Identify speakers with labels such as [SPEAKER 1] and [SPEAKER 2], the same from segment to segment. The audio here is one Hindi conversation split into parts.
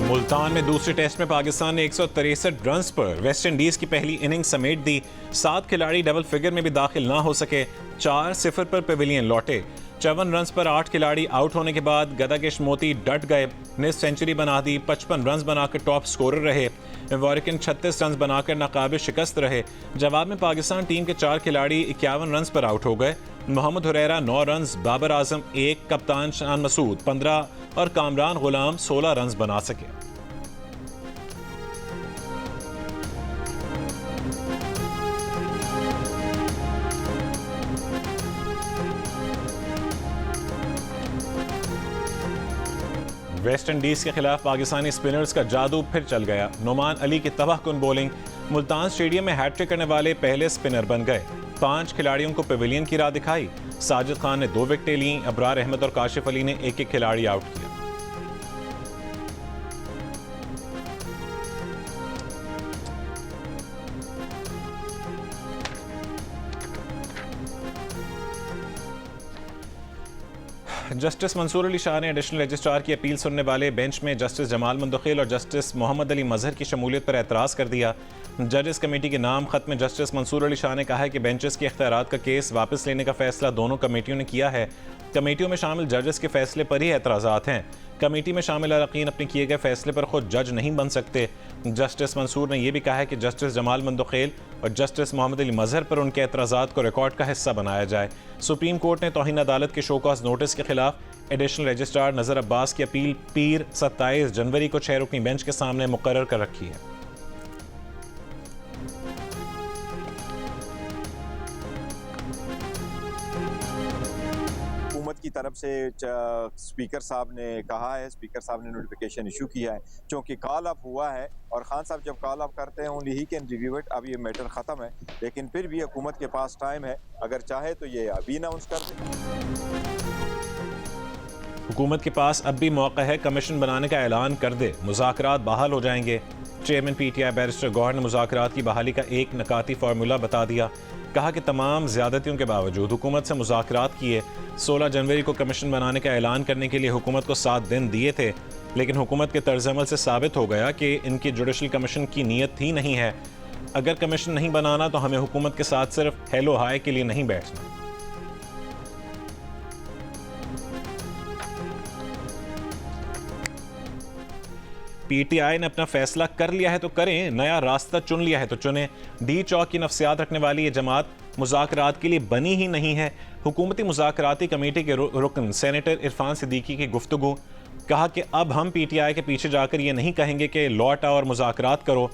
[SPEAKER 1] मुल्तान में दूसरे टेस्ट में पाकिस्तान ने 163 रन्स पर वेस्ट इंडीज की पहली इनिंग समेट दी। 7 खिलाड़ी डबल फिगर में भी दाखिल ना हो सके। 4-0 पर पेविलियन लौटे। 54 रन्स पर 8 खिलाड़ी आउट होने के बाद गदागिश मोती डट गए। निस्फ सेंचुरी बना दी। 55 रन्स बनाकर टॉप स्कोरर रहे। वॉरिकन 36 रन्स बनाकर नाकाबिल शिकस्त रहे। जवाब में पाकिस्तान टीम के 4 खिलाड़ी 51 रन्स पर आउट हो गए। मोहम्मद हुरैरा 9 रन्स, बाबर आजम 1, कप्तान शान मसूद 15 और कामरान गुलाम 16 रन्स बना सके। वेस्ट इंडीज के खिलाफ पाकिस्तानी स्पिनर्स का जादू फिर चल गया। नोमान अली की तबाहकुन बॉलिंग। मुल्तान स्टेडियम में हैट्रिक करने वाले पहले स्पिनर बन गए। 5 खिलाड़ियों को पेविलियन की राह दिखाई। साजिद खान ने 2 विकेटें लीं। अबरार अहमद और काशिफ अली ने एक खिलाड़ी आउट किया। जस्टिस मंसूर अली शाह ने एडिशनल रजिस्ट्रार की अपील सुनने वाले बेंच में जस्टिस जमाल मुंदखिल और जस्टिस मोहम्मद अली मजहर की शमूलियत पर एतराज़ कर दिया। जजेस कमेटी के नाम खत में जस्टिस मंसूर अली शाह ने कहा है कि बेंचेस के इख्तियारात का केस वापस लेने का फैसला दोनों कमेटियों ने किया है। कमेटियों में शामिल जजेस के फैसले पर ही एतराज़ात हैं। कमेटी में शामिल अरकान अपने किए गए फैसले पर खुद जज नहीं बन सकते। जस्टिस मंसूर ने यह भी कहा है कि जस्टिस जमाल मुंदखिल और जस्टिस मोहम्मद अली मजहर पर उनके एतराज़ात को रिकॉर्ड का हिस्सा बनाया जाए। सुप्रीम कोर्ट ने तौहीन अदालत के शोकॉज नोटिस के खिलाफ एडिशनल रजिस्ट्रार नज़र अब्बास की अपील पीर 27 जनवरी को 6 रुकनी बेंच के सामने मुकर्रर कर रखी है।
[SPEAKER 2] हुकूमत की तरफ से स्पीकर साहब ने कहा है, स्पीकर साहब ने नोटिफिकेशन इशू किया है, क्योंकि कॉल अप हुआ है और खान साहब जब कॉल अप करते हैं only he can review it. अब ये मैटर ख़त्म है, लेकिन फिर भी हुकूमत के पास टाइम है, अगर चाहे तो ये अभी अनाउंस कर दे।
[SPEAKER 1] हुकूमत के पास अब भी मौका है, कमीशन बनाने का ऐलान कर दे, मुज़ाकरात बहाल हो जाएंगे। चेयरमैन पीटीआई बैरिस्टर गौहर ने मुज़ाकरात की बहाली का एक नकाती फार्मूला बता दिया। कहा कि तमाम ज़्यादतियों के बावजूद हुकूमत से मुज़ाकरात किए। 16 जनवरी को कमीशन बनाने का ऐलान करने के लिए हुकूमत को 7 दिन दिए थे, लेकिन हुकूमत के तर्ज अमल से साबित हो गया कि इनकी जुडिशल कमीशन की नीयत ही नहीं है। अगर कमीशन नहीं बनाना तो हमें हुकूमत के साथ सिर्फ हेलो हाय के लिए नहीं बैठना। पीटीआई ने अपना फैसला कर लिया है तो करें, नया रास्ता चुन लिया है तो चुने। डी चौक की नफ्सियात रखने वाली ये जमात मुज़ाकरात के लिए बनी ही नहीं है। हुकूमती मुज़ाकराती कमेटी के रुकन सेनेटर इरफान सिद्दीकी की गुफ्तगू। कहा कि अब हम पीटीआई के पीछे जाकर ये नहीं कहेंगे कि लौट आओ और मुज़ाकरात करो।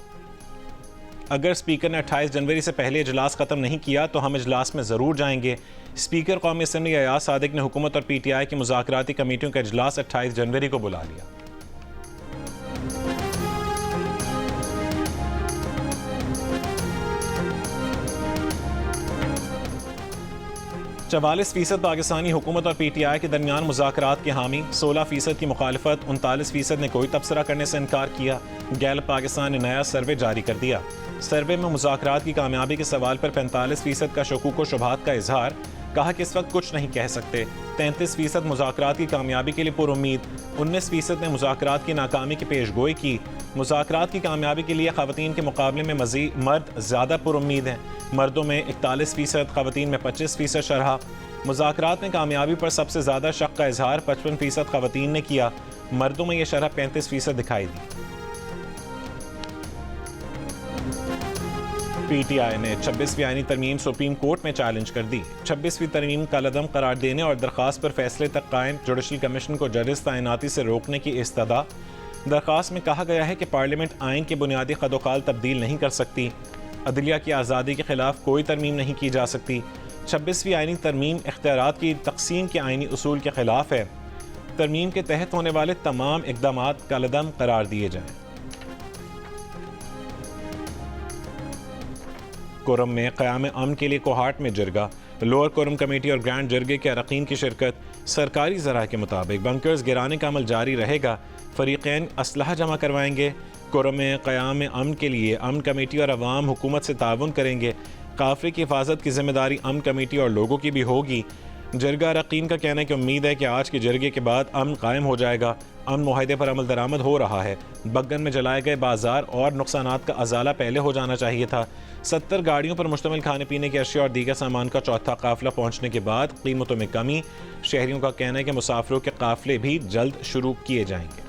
[SPEAKER 1] अगर स्पीकर ने 28 जनवरी से पहले इजलास ख़त्म नहीं किया तो हम इजलास में ज़रूर जाएंगे। स्पीकर कौमी असम्बली अयाज सादिक ने हुकूमत और पीटीआई की मुज़ाकराती कमेटियों का इजलास 28 जनवरी को बुला लिया। 44% पाकिस्तानी हुकूमत और पीटीआई के दरमियान मुज़ाकरात के हामी, 16% की मुखालफत, 39% ने कोई तबसरा करने से इनकार किया। गैलप पाकिस्तान ने नया सर्वे जारी कर दिया। सर्वे में मुज़ाकरात की कामयाबी के सवाल पर 45% का शकूक व शुबहात का इजहार। कहा कि इस वक्त कुछ नहीं कह सकते। 33% मुज़ाकरात की कामयाबी के लिए पुरुम्मीद। 19% ने मुज़ाकरात की नाकामी की पेशगोई की। मुज़ाकरात की कामयाबी के लिए ख़वातीन के मुकाबले में मज़ीद मर्द ज़्यादा पुरुम्मीद हैं। मर्दों में 41%, ख़वातीन में 25% शरह। मुज़ाकरात में कामयाबी पर सबसे ज़्यादा शक का इजहार 55% ख़वातीन ने किया। मर्दों में यह शरह 35% दिखाई दी। पीटीआई ने 26वीं आईनी तरमीम सुप्रीम कोर्ट में चैलेंज कर दी। 26वीं तरमीम कलअदम करार देने और दरख्वास्त पर फैसले तक कायम जुडिशल कमीशन को जजेस तैनाती से रोकने की इस्तदा। दरख्वास्त में कहा गया है कि पार्लियामेंट आइन के बुनियादी कदोकाल तब्दील नहीं कर सकती। अदलिया की आज़ादी के खिलाफ कोई तरमीम नहीं की जा सकती। 26वीं आईनी तरमीम इख्तियारात की तकसीम के आईनी उसूल के खिलाफ है। तरमीम के तहत होने वाले तमाम इक़दामात कलअदम करार दिए जाएँ। कोरम में क़याम अमन के लिए कोहाट में जरगा। लोअर कोरम कमेटी और ग्रैंड जरगे के अरकान की शिरकत। सरकारी ज़राए के मुताबिक बंकर्स गिराने का अमल जारी रहेगा। फ़रीक़ैन असलहा जमा करवाएंगे। कोरम में क़याम अमन के लिए अमन कमेटी और अवाम हुकूमत से ताउन करेंगे। काफ़िले की हिफाजत की जिम्मेदारी अमन कमेटी और लोगों की भी होगी। जरगा अरकान का कहना है कि उम्मीद है कि आज के जरगे के बाद अमन कायम हो जाएगा। अमन मुआहदे पर अमल दरामद हो रहा है। बग्गन में जलाए गए बाजार और नुकसानात का अजाला पहले हो जाना चाहिए था। 70 गाड़ियों पर मुश्तमिल खाने पीने के अशिया और दीगर सामान का चौथा काफिला पहुंचने के बाद कीमतों में कमी। शहरियों का कहना है कि मुसाफिरों के काफिले भी जल्द शुरू किए जाएंगे।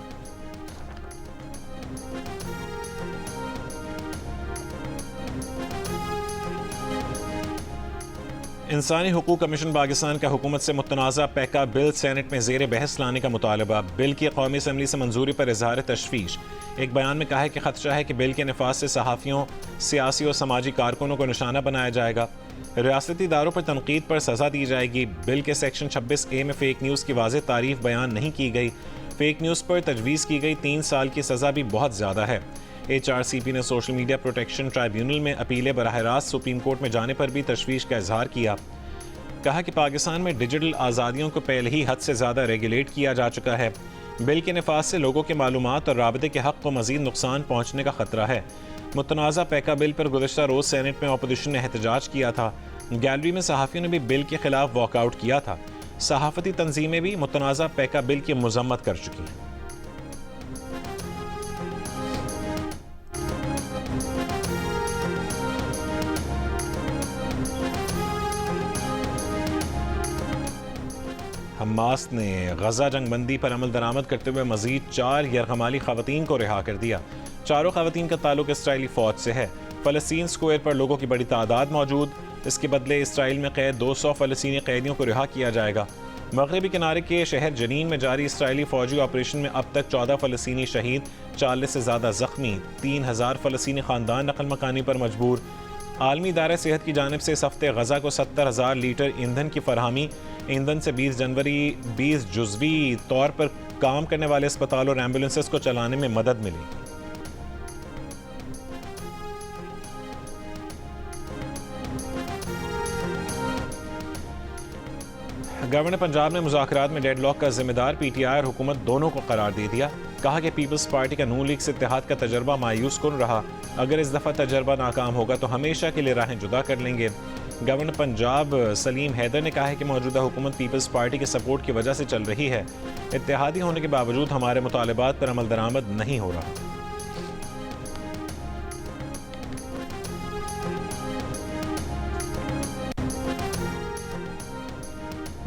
[SPEAKER 1] इंसानी हुकूक कमीशन पाकिस्तान का हुकूमत से मुतनाज़ा पैका बिल सेनेट में ज़ेर बहस लाने का मुतालबा। बिल की कौमी असम्बली से मंजूरी पर इजहार तशवीश। एक बयान में कहा है कि खदशा है कि बिल के नफाज से सहाफ़ियों, सियासी और समाजी कारकुनों को निशाना बनाया जाएगा। रियासती इदारों पर तनकीद पर सज़ा दी जाएगी। बिल के सेक्शन 26A में फ़ेक न्यूज़ की वाज़ेह तारीफ बयान नहीं की गई। फ़ेक न्यूज़ पर तजवीज़ की गई 3 साल की सज़ा भी बहुत ज़्यादा है। HRCP ने सोशल मीडिया प्रोटेक्शन ट्राइब्यूनल में अपीलें बराह रास्त सुप्रीम कोर्ट में जाने पर भी तशवीश का इजहार किया। कहा कि पाकिस्तान में डिजिटल आज़ादियों को पहले ही हद से ज़्यादा रेगुलेट किया जा चुका है। बिल के नफाज से लोगों के मालूमात और राबते के हक़ को मज़ीद नुकसान पहुँचने का ख़तरा है। मुतनाज़ा पैका बिल पर गुज़श्ता रोज़ सेनेट में अपोजिशन ने एहतजाज किया था। गैलरी में सहाफ़ियों ने भी बिल के खिलाफ वॉकआउट किया था। सहाफ़ती तंजीमें भी मुतनाज़ा पैका बिल की मज़म्मत कर चुकी हैं। हमास ने गजा जंगबंदी पर अमल दरामद करते हुए मजीद 4 यरगमाली खवातीन को रिहा कर दिया। चारों खवातीन का ताल्लुक इसराइली फ़ौज से है। फ़लस्तीन स्क्वायर पर लोगों की बड़ी तादाद मौजूद। इसके बदले इसराइल में कैद 200 फ़लस्तीनी कैदियों को रिहा किया जाएगा। मगरबी किनारे के शहर जनीन में जारी इसराइली फ़ौजी ऑपरेशन में अब तक 14 फ़लस्तीनी शहीद, 40 से ज़्यादा ज़ख्मी, 3000 फ़लस्तीनी ख़ानदान नकल मकानी पर मजबूर। आलमी इदारा सेहत की जानिब से इस हफ्ते गजा को 70,000 लीटर ईंधन की फरहमी। ईंधन से 20 जनवरी 20 जुज़वी तौर पर काम करने वाले अस्पताल और एम्बुलेंसेस को चलाने में मदद मिली। गवर्नर पंजाब ने मुज़ाकरात में डेडलॉक का जिम्मेदार PTI और हुकूमत दोनों को करार दे दिया। कहा कि पीपल्स पार्टी का नून लीग से इत्तेहाद का तजर्बा मायूस कुन रहा। अगर इस दफ़ा तजर्बा नाकाम होगा तो हमेशा के लिए राहें जुदा कर लेंगे। गवर्नर पंजाब सलीम हैदर ने कहा है कि मौजूदा हुकूमत पीपल्स पार्टी के सपोर्ट की वजह से चल रही है। इत्तेहादी होने के बावजूद हमारे मुतालबात पर अमल दरामद नहीं हो रहा।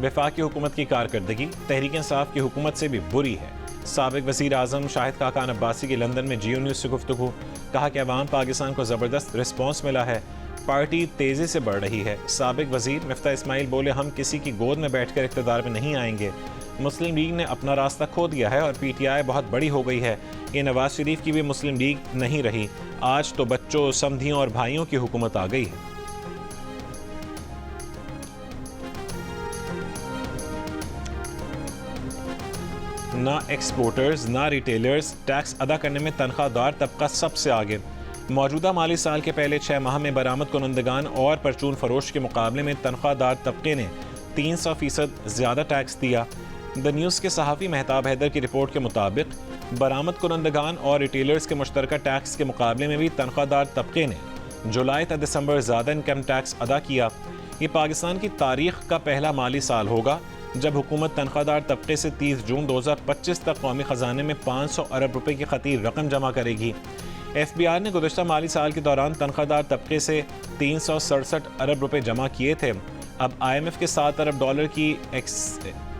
[SPEAKER 1] वफाकी हुकूमत की कारकर्दगी तहरीक इंसाफ की हुकूमत से भी बुरी है। साबिक वज़ीर आज़म शाहिद खाकान अब्बासी की लंदन में जियो न्यूज़ से गुफ्तगू। कहा कि अवाम पाकिस्तान को ज़बरदस्त रिस्पॉन्स मिला है। पार्टी तेज़ी से बढ़ रही है। साबिक वज़ीर मिफ्ता इस्माइल बोले, हम किसी की गोद में बैठकर इक़्तिदार में नहीं आएंगे। मुस्लिम लीग ने अपना रास्ता खो दिया है और PTI बहुत बड़ी हो गई है। ये नवाज शरीफ की भी मुस्लिम लीग नहीं रही। आज तो बच्चों, समधियों और भाइयों की हुकूमत आ गई है। ना एक्सपोर्टर्स ना रिटेलर्स, टैक्स अदा करने में तनख्वाहदार तबका सबसे आगे। मौजूदा माली साल के पहले 6 माह में बरामद कुनंदगान और परचून फरोश के मुकाबले में तनख्वाहदार तबके ने 300% ज़्यादा टैक्स दिया। द न्यूज़ के सहाफ़ी महताब हैदर की रिपोर्ट के मुताबिक बरामद कुनंदगान और रिटेलर्स के मुश्तरका टैक्स के मुकाबले में भी तनख्वाहदार तबके ने जुलाई तक दिसंबर ज़्यादा इनकम टैक्स अदा किया। ये पाकिस्तान की तारीख का पहला माली साल होगा जब हुकूमत तनख्वाहदार तबके से 30 जून 2025 तक कौमी ख़जाने में 500 अरब रुपए की खतीर रकम जमा करेगी। FBR ने गुज़श्ता माली साल के दौरान तनख्वाहदार तबके से 367 अरब रुपए जमा किए थे। अब IMF के 7 अरब डॉलर की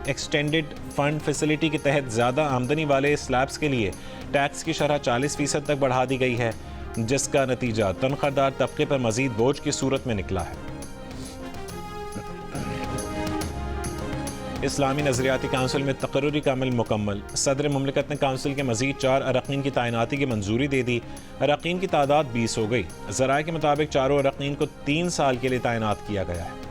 [SPEAKER 1] एक्सटेंडेड फंड फैसिलिटी के तहत ज़्यादा आमदनी वाले स्लैब्स के लिए टैक्स की शरह 40% तक बढ़ा दी गई है, जिसका नतीजा तनख्वाहदार तबके पर मज़ीद बोझ की सूरत में निकला है। इस्लामी नज़रियाती काउंसिल में तकर्रुरी का अमल मुकम्मल। सदर मुमलिकत ने काउंसिल के मज़ीद 4 अरकान की तैनाती की मंजूरी दे दी। अरकान की तादाद 20 हो गई। ज़राए के मुताबिक चारों अरकान को 3 साल के लिए तैनात किया गया है।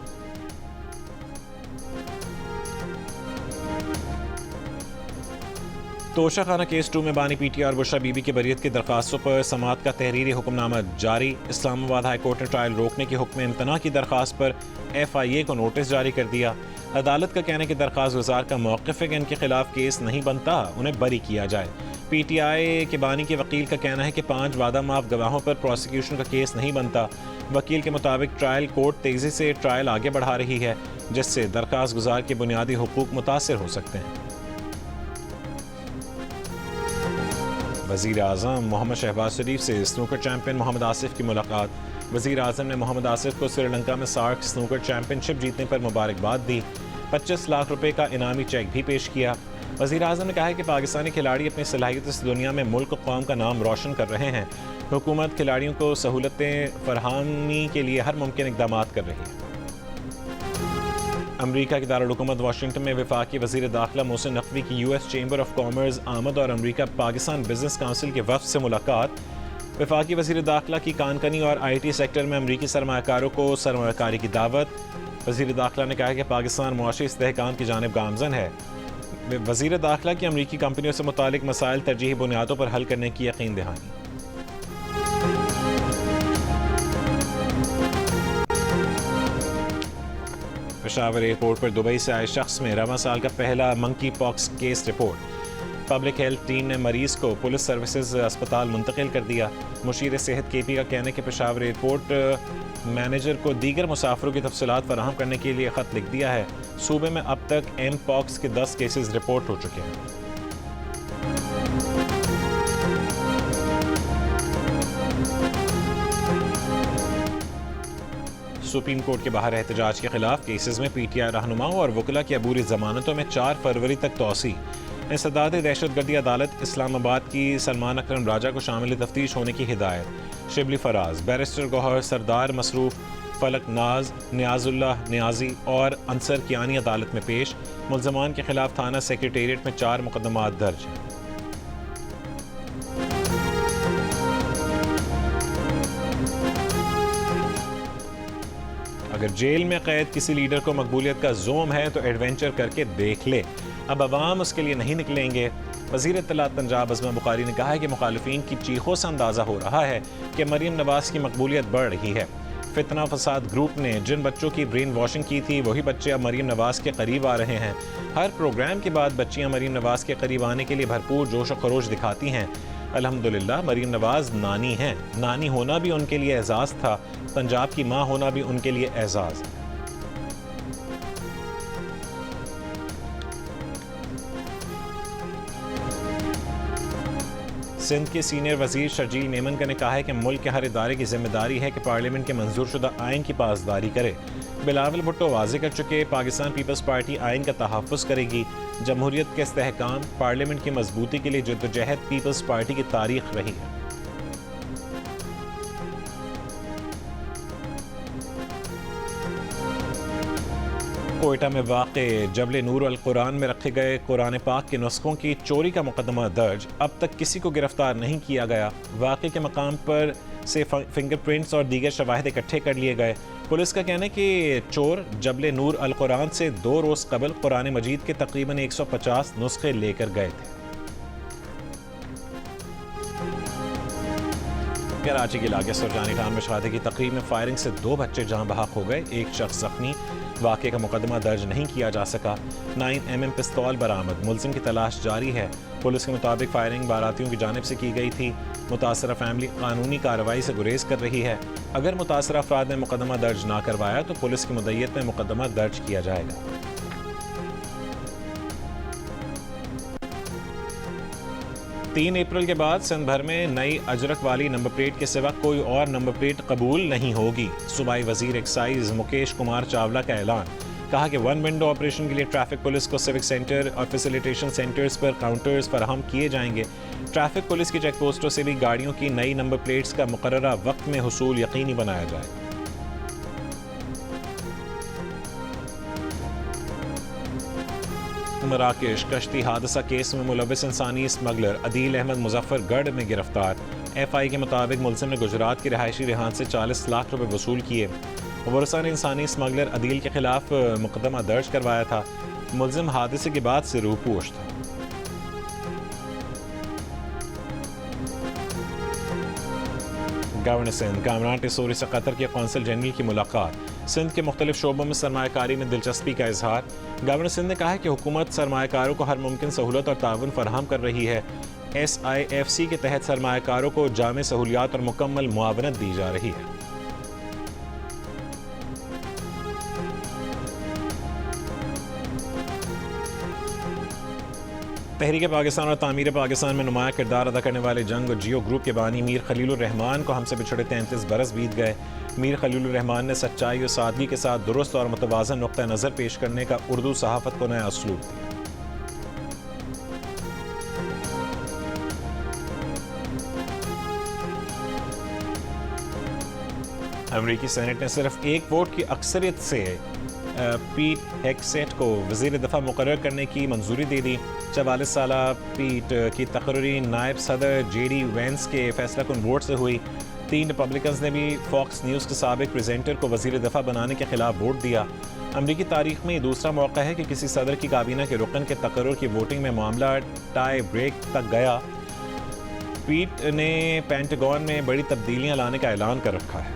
[SPEAKER 1] तोशाखाना केस 2 में बानी PTI और बुशरा बीबी की बरीयत की दरख्वास्तों पर समाअत का तहरीरी हुक्मनामा जारी। इस्लामाबाद हाई कोर्ट ने ट्रायल रोकने के हुक्म इम्तना की दरख्वास्त पर FIA को नोटिस जारी कर दिया। अदालत का कहना है कि दरख्वास्त गुजार का मौक़िफ़ है कि इनके खिलाफ केस नहीं बनता, उन्हें बरी किया जाए। PTI के बानी के वकील का कहना है कि 5 वादा माफ गवाहों पर प्रोसिक्यूशन का केस नहीं बनता। वकील के मुताबिक ट्रायल कोर्ट तेज़ी से ट्रायल आगे बढ़ा रही है, जिससे दरख्वास्त गुजार के बुनियादी हुकूक मुतासर हो सकते हैं। वज़ीर आज़म मोहम्मद शहबाज शरीफ से स्नूकर चैंपियन मोहम्मद आसिफ की मुलाकात। वज़ीर आज़म ने मोहम्मद आसिफ को श्रीलंका में सार्क स्नूकर चैंपियनशिप जीतने पर मुबारकबाद दी। 25 लाख रुपए का इनामी चेक भी पेश किया। वज़ीर आज़म ने कहा है कि पाकिस्तानी खिलाड़ी अपनी सलाहियत से दुनिया में मुल्क और कौम का नाम रोशन कर रहे हैं। हुकूमत खिलाड़ियों को सहूलतें फरहामी के लिए हर मुमकिन इक़दाम कर रही है। अमरीका की दारुल-हुकूमत वाशिंगटन में वफाकी वज़ीर दाखिला मोहसिन नकवी की यूएस चैम्बर ऑफ कॉमर्स आमद और अमरीका पाकिस्तान बिजनेस काउंसिल के वफ़द से मुलाकात। वफाकी वज़ीर दाखिला की कानकनी और IT सेक्टर में अमरीकी सरमायाकारों को सरमायाकारी की दावत। वज़ीर दाखिला ने कहा कि पाकिस्तान मुआशी इस्तेहकाम की जानिब गामज़न है। वज़ीर दाखिला की अमरीकी कंपनियों से मुतालिक मसाइल तरजीही बुनियादों पर हल करने की यकीन दहानी। पेशावर एयरपोर्ट पर दुबई से आए शख्स में रवां साल का पहला monkey pox case report. Public health team ने मरीज़ को पुलिस सर्विसेज अस्पताल मुंतकिल कर दिया। मुशीर सेहत KP का कहना है कि पेशावर एयरपोर्ट मैनेजर को दीगर मुसाफिरों की तफसीलात फराहम करने के लिए ख़त लिख दिया है। सूबे में अब तक M-Pox के 10 केसेस रिपोर्ट हो चुके हैं। सुप्रीम कोर्ट के बाहर एहतजाज के खिलाफ केसेस में PTI रहनुमाओं और वकला की अबूरी जमानतों में 4 फरवरी तक तोसी। इंसदाद दहशतगर्दी अदालत इस्लामाबाद की सलमान अकरम राजा को शामिल तफ्तीश होने की हिदायत। शिबली फराज, बैरिस्टर गौहर, सरदार मसरूफ, फलक नाज, नियाजुल्लाह नियाजी और अंसर कियानी अदालत में पेश। मुल्ज़मान के खिलाफ थाना सेक्रेटेरिएट में 4 मुकदमात दर्ज हैं। अगर जेल में कैद किसी लीडर को मकबूलियत का जोम है तो एडवेंचर करके देख ले, अब अवाम उसके लिए नहीं निकलेंगे। वज़ीर इत्तलात पंजाब अज़मा बुखारी ने कहा है कि मुखालिफिन की चीखों से अंदाज़ा हो रहा है कि मरीम नवाज़ की मकबूलियत बढ़ रही है। फितना फसाद ग्रुप ने जिन बच्चों की ब्रेन वॉशिंग की थी वही बच्चे अब मरीम नवाज़ के करीब आ रहे हैं। हर प्रोग्राम के बाद बच्चियाँ मरीम नवाज़ के करीब आने के लिए भरपूर जोश और खरोश दिखाती हैं। अल्हम्दुलिल्लाह मरीम नवाज़ नानी हैं। नानी होना भी उनके लिए एजाज़ था, पंजाब की माँ होना भी उनके लिए एजाज़। सिंध के सीनियर वजीर शर्जील मेमन ने कहा है कि मुल्क के हर इदारे की जिम्मेदारी है कि पार्लियामेंट के मंजूर शुदा आइन की पासदारी करे। बिलावल भुट्टो वाज़े कर चुके पाकिस्तान पीपल्स पार्टी आइन का तहफ़्फ़ुज़ करेगी। जमहूरियत के इस्तेहकाम, पार्लियामेंट की मजबूती के लिए जद्दोजहद पीपल्स पार्टी की तारीख रही है। कोयटा में वाक़े जबल नूर अल कुरान में रखे गए कुरान पाक के नुस्खों की चोरी का मुकदमा दर्ज। अब तक किसी को गिरफ्तार नहीं किया गया। वाक़े के मकाम पर से फिंगरप्रिंट्स और दीगर शवाहिद इकट्ठे कर लिए गए। पुलिस का कहना है कि चोर जबल नूर अल कुरान से 2 रोज़ कबल कुरान मजीद के तकरीबन 150 नुस्खे लेकर गए थे। कराची के इलाके सुरजानी खान में शादी की तकरीब में फायरिंग से 2 बच्चे जहां बहक हो गए, 1 शख्स जख्मी। वाक़े का मुकदमा दर्ज नहीं किया जा सका। 9mm पिस्तौल बरामद, मुलजिम की तलाश जारी है। पुलिस के मुताबिक फायरिंग बारातियों की जानिब से की गई थी। मुतासरा फैमिली कानूनी कार्रवाई से गुरेज कर रही है। अगर मुतासरा अफराद ने मुकदमा दर्ज ना करवाया तो पुलिस की मुद्दत में मुकदमा दर्ज किया जाएगा। 3 अप्रैल के बाद सिंध भर में नई अजरक वाली नंबर प्लेट के सिवा कोई और नंबर प्लेट कबूल नहीं होगी। सूबाई वजीर एक्साइज मुकेश कुमार चावला का ऐलान। कहा कि 1 विंडो ऑपरेशन के लिए ट्रैफिक पुलिस को सिविक सेंटर और फैसिलिटेशन सेंटर्स पर काउंटर्स फराहम किए जाएंगे। ट्रैफिक पुलिस की चेक पोस्टों से भी गाड़ियों की नई नंबर प्लेट्स का मुकर्ररा वक्त में हुसूल यकीनी बनाया जाएगा। मराकेश कश्ती हादसा केस में मुलविस इंसानी स्मगलर अदील अहमद मुजफ्फरगढ़ में गिरफ्तार। FI के मुताबिक मुलजिम ने गुजरात के रिहायशी रिहान से 40 लाख रुपए वसूल किए। वर्षा ने इंसानी स्मगलर अदील के खिलाफ मुकदमा दर्ज करवाया था। मुलजिम हादसे के बाद से रूपोश था। गवर्नर सिंध कामरान टिसोरी से कतर के कौंसल जनरल की मुलाकात। सिंध के मुख्तलिफ शोबों में सरमायाकारी में दिलचस्पी का इजहार। गवर्नर सिंध ने कहा है कि हुकूमत सरमायाकारों को हर मुमकिन सहूलत और ताउन फराहम कर रही है। SIFC के तहत सरमायाकारों को जामे सहूलियात और मुकम्मल मुआवनत दी जा रही है। तहरीक पाकिस्तान और तामीर पाकिस्तान में नुमाया किरदार अदा करने वाले जंग और जियो ग्रुप के बानी मीर खलीलुर रहमान को हमसे बिछड़े 33 बरस बीत गए। मीर खलीलुर रहमान ने सच्चाई और सादगी के साथ दुरुस्त और मुतवाज़न नुक्ता नज़र पेश करने का उर्दू सहाफ़त को नया उसलूब दिया। अमरीकी सेनेट ने सिर्फ एक वोट की अक्सरियत से पीट हेगसेट को वज़ीर दफ़ा मुकर्रर करने की मंजूरी दे दी। 44 साला पीट की तकर्री नायब सदर जेडी वेंस के फैसला कुन वोट से हुई। 3 रिपब्लिकन्स ने भी फॉक्स न्यूज़ के साबिक प्रेजेंटर को वज़ीर दफ़ा बनाने के खिलाफ वोट दिया। अमरीकी तारीख में दूसरा मौका है कि किसी सदर की काबीना के रुकन के तकर्रुर की वोटिंग में मामला टाई ब्रेक तक गया। पीट ने पेंटागन में बड़ी तब्दीलियां लाने का ऐलान कर रखा है।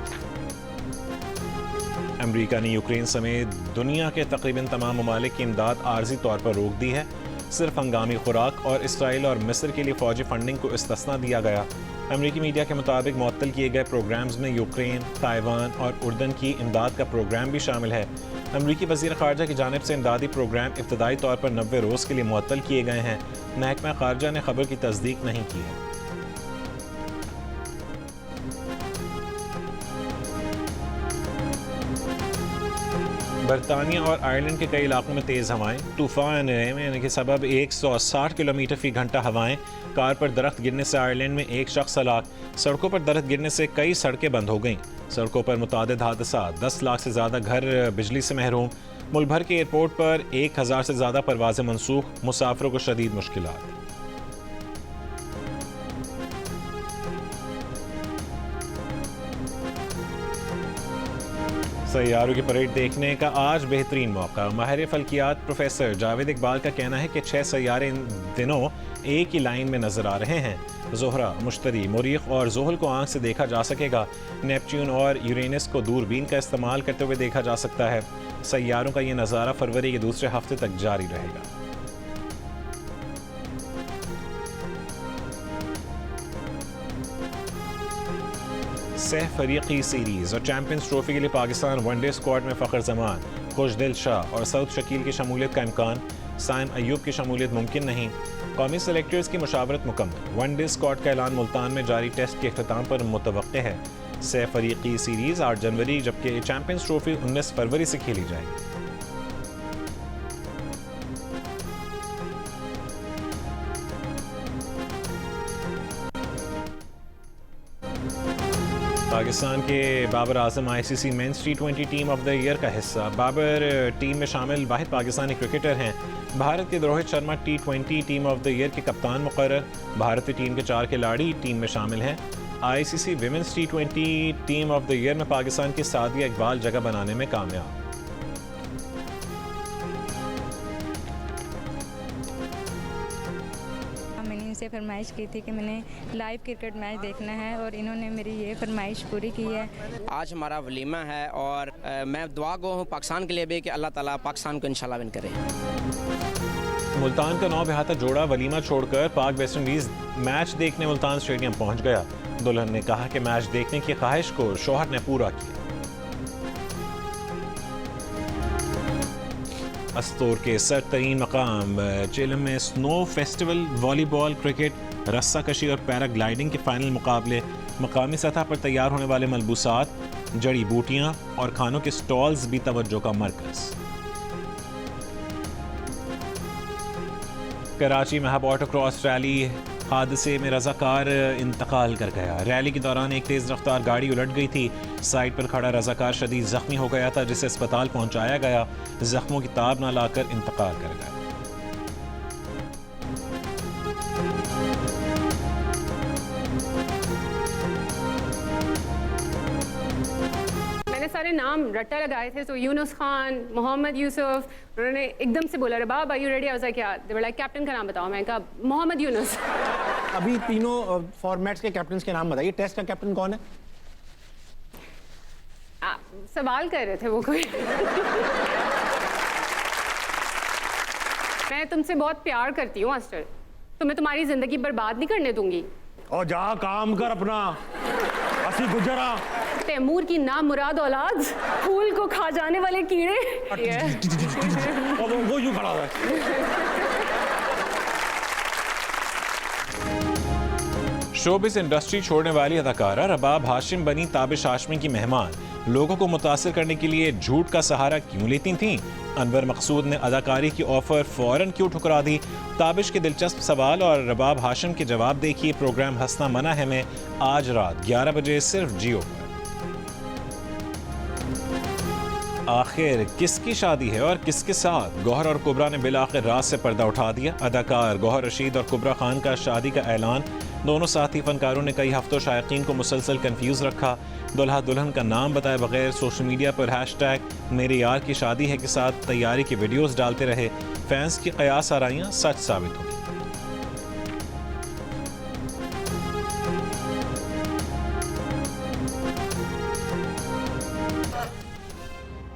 [SPEAKER 1] अमेरिका ने यूक्रेन समेत दुनिया के तकरीबन तमाम ममालिक की इमदाद आर्जी तौर पर रोक दी है। सिर्फ हंगामी खुराक और इसराइल और मिस्र के लिए फ़ौजी फंडिंग को इस्तिस्ना दिया गया। अमेरिकी मीडिया के मुताबिक मुअत्तल किए गए प्रोग्राम्स में यूक्रेन, ताइवान और उर्दन की इमदाद का प्रोग्राम भी शामिल है। अमेरिकी वज़ीर ख़ारजा की जानिब से इमदादी प्रोग्राम इब्तदाई तौर पर 90 रोज़ के लिए मुअत्तल किए गए हैं। महकमा ख़ारजा ने खबर की तस्दीक नहीं की है। बरतानिया और आयरलैंड के कई इलाकों में तेज़ हवाएं, तूफ़ान के सबब 160 किलोमीटर फ़ी घंटा हवाएं। कार पर दरख्त गिरने से आयरलैंड में एक शख्स हलाक। सड़कों पर दरख्त गिरने से कई सड़कें बंद हो गईं। सड़कों पर मुतादिद हादसा, 10 लाख से ज़्यादा घर बिजली से महरूम। मुल्क भर के एयरपोर्ट पर 1000 से ज़्यादा परवाज़ें मनसूख। मुसाफिरों को शदीद मुश्किलात। सैयारों की परेड देखने का आज बेहतरीन मौका। माहिर फल्कियात प्रोफेसर जावेद इकबाल का कहना है कि 6 सैयारे इन दिनों एक ही लाइन में नजर आ रहे हैं। ज़ोहरा, मुश्तरी, मरीख और ज़ोहल को आंख से देखा जा सकेगा। नेपच्यून और यूरेनस को दूरबीन का इस्तेमाल करते हुए देखा जा सकता है। सैयारों का ये नज़ारा फरवरी के दूसरे हफ्ते तक जारी रहेगा। सह फरीकी सीरीज़ और चैंपियंस ट्रॉफी के लिए पाकिस्तान वनडे स्क्वाड में फ़खर जमान, खुशदिल शाह और सऊद शकील की शमूलियत का इम्कान। साइम अयूब की शमूलियत मुमकिन नहीं। कौमी सेलेक्टर्स की मुशावरत मुकम्मल। वनडे स्क्वाड का ऐलान मुल्तान में जारी टेस्ट के अख्ताम पर मुतवक्के है। सह फरीकी सीरीज़ 8 जनवरी जबकि चैंपियंस ट्रॉफी 19 फरवरी से खेली जाएगी। पाकिस्तान के Babar Azam ICC men's T20 team of the year का हिस्सा। बाबर टीम में शामिल वाहिद पाकिस्तानी क्रिकेटर हैं। भारत के Rohit Sharma T20 team of the year के कप्तान मुकर्रर। भारतीय टीम के 4 खिलाड़ी टीम में शामिल हैं। ICC women's T20 team of the year में पाकिस्तान की सादिया इकबाल जगह बनाने में कामयाब।
[SPEAKER 3] से फरमाइश की थी कि मैंने लाइव क्रिकेट मैच देखना है और इन्होंने मेरी ये फरमाइश पूरी की है।
[SPEAKER 4] आज हमारा वलीमा है और मैं दुआ गो हूँ पाकिस्तान के लिए भी कि अल्लाह ताला पाकिस्तान को इंशाल्लाह विन करे।
[SPEAKER 1] मुल्तान का 9 बेहाता जोड़ा वलीमा छोड़कर पाक वेस्ट इंडीज मैच देखने मुल्तान स्टेडियम पहुंच गया। दुल्हन ने कहा कि मैच देखने की ख्वाहिश को शौहर ने पूरा किया। अस्तोर के सरतरीन मकाम चेलम में स्नो फेस्टिवल, वॉलीबॉल, क्रिकेट, रस्सा कशी और पैराग्लाइडिंग के फाइनल मुकाबले। मकामी सतह पर तैयार होने वाले मलबूसात, जड़ी बूटियां और खानों के स्टॉल्स भी तवज्जो का मरकज। कराची में हब ऑटोक्रॉस रैली हादसे में रजाकार इंतकाल कर गया। रैली के दौरान एक तेज़ रफ्तार गाड़ी उलट गई थी। साइड पर खड़ा रजाकार शदीद जख्मी हो गया था जिसे अस्पताल पहुंचाया गया। जख्मों की ताब न लाकर इंतकाल कर गया।
[SPEAKER 5] सारे नाम रट्टा लगाए थे। तो यूनुस खान, मोहम्मद यूसुफ, उन्होंने एकदम से बोला Rabab are you ready? I was like क्या? दे वर लाइक कैप्टन का नाम बताओ। मैं कहा मोहम्मद यूनुस।
[SPEAKER 6] अभी तीनों फॉर्मेट्स के कैप्टन के नाम बताइए। टेस्ट का कैप्टन कौन है?
[SPEAKER 5] सवाल कर रहे थे वो कोई। मैं तुमसे बहुत प्यार करती हूँ मास्टर, तो मैं तुम्हारी जिंदगी बर्बाद नहीं करने दूंगी।
[SPEAKER 6] और जा काम कर अपना। असी गुजरा
[SPEAKER 5] तैमूर की नामुराद औलाद, फूल को खा जाने वाले कीड़े।
[SPEAKER 6] वो यूं खड़ा है।
[SPEAKER 1] शोबिस इंडस्ट्री छोड़ने वाली अदाकारा रबाब हाशिम बनी ताबिश हाशमी की मेहमान। लोगों को मुतासिर करने के लिए झूठ का सहारा क्यों लेती थीं? अनवर मकसूद ने अदाकारी की ऑफर फौरन क्यों ठुकरा दी? ताबिश के दिलचस्प सवाल और रबाब हाशिम के जवाब देखिए प्रोग्राम हंसना मना है में आज रात 11 बजे सिर्फ जियो पर। आखिर किसकी शादी है और किसके साथ? गौहर और कुबरा ने बिलाखिर रात से पर्दा उठा दिया। अदाकार गौहर रशीद और कुबरा खान का शादी का ऐलान। दोनों साथी फनकारों ने कई हफ्तों शायकीन को मुसलसल कंफ्यूज रखा। दुल्हा दुल्हन का नाम बताए बगैर सोशल मीडिया पर हैशटैग मेरे यार की शादी है के साथ तैयारी की वीडियोस डालते रहे। फैंस की कयास आराइयां सच साबित हुई।